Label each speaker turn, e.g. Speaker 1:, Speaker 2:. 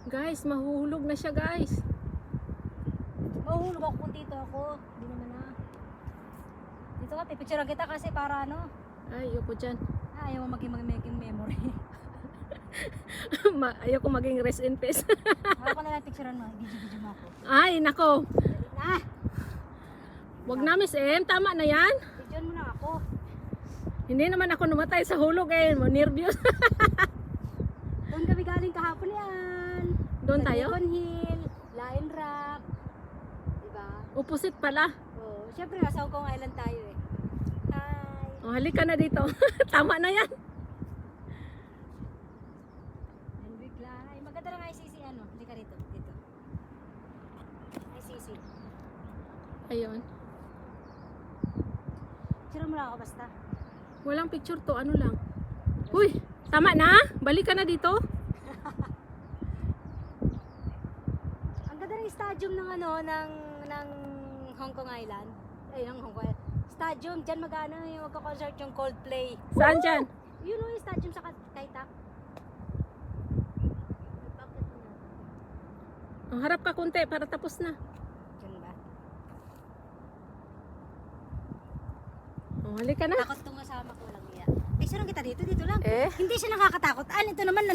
Speaker 1: Guys, mahuhulog na siya guys.
Speaker 2: Mahuhulog ako kung dito ako. Hindi naman na. Dito ka, pipicturean kita kasi para ano.
Speaker 1: Ay, ayoko dyan.
Speaker 2: Ayaw mo maging memory.
Speaker 1: Ayoko maging rest in peace.
Speaker 2: Ako na lang picturean mo. Video mo ako.
Speaker 1: Ay, nako.
Speaker 2: Na!
Speaker 1: Wag na Miss M, tama na yan.
Speaker 2: Picturean mo na ako.
Speaker 1: Hindi naman ako namatay sa hulog eh. Nervyos.
Speaker 2: Doon kami galing kahapon yan.
Speaker 1: Doon
Speaker 2: Sa
Speaker 1: tayo?
Speaker 2: Beacon Hill, Lion Rock. Diba?
Speaker 1: Opposite pala.
Speaker 2: Oo. Siyempre, nasa Hong Kong Island tayo eh. Hi!
Speaker 1: Oh, halika na dito. Tama na yan.
Speaker 2: And bigla. Ay, maganda lang ICC ano. Halika rito. Dito. ICC.
Speaker 1: Ayun.
Speaker 2: Picture mo lang ako basta.
Speaker 1: Walang picture to, ano lang. Uy, tama na? Balik ka na dito.
Speaker 2: Ang ganda ng stadium ng ano, ng Hong Kong Island. Ay, ng Hong Kong Island. Stadium, dyan mag-ano yung magka-concert yung Coldplay.
Speaker 1: Saan dyan?
Speaker 2: Yun o yung stadium sa Kaitak.
Speaker 1: Ang harap ka konti para tapos na.
Speaker 2: Dyan ba?
Speaker 1: Oh, halika na.
Speaker 2: Takot itong kasama ko lang niya. Picturean kita dito lang.
Speaker 1: Eh?
Speaker 2: Hindi siya nakakatakot. Ito naman,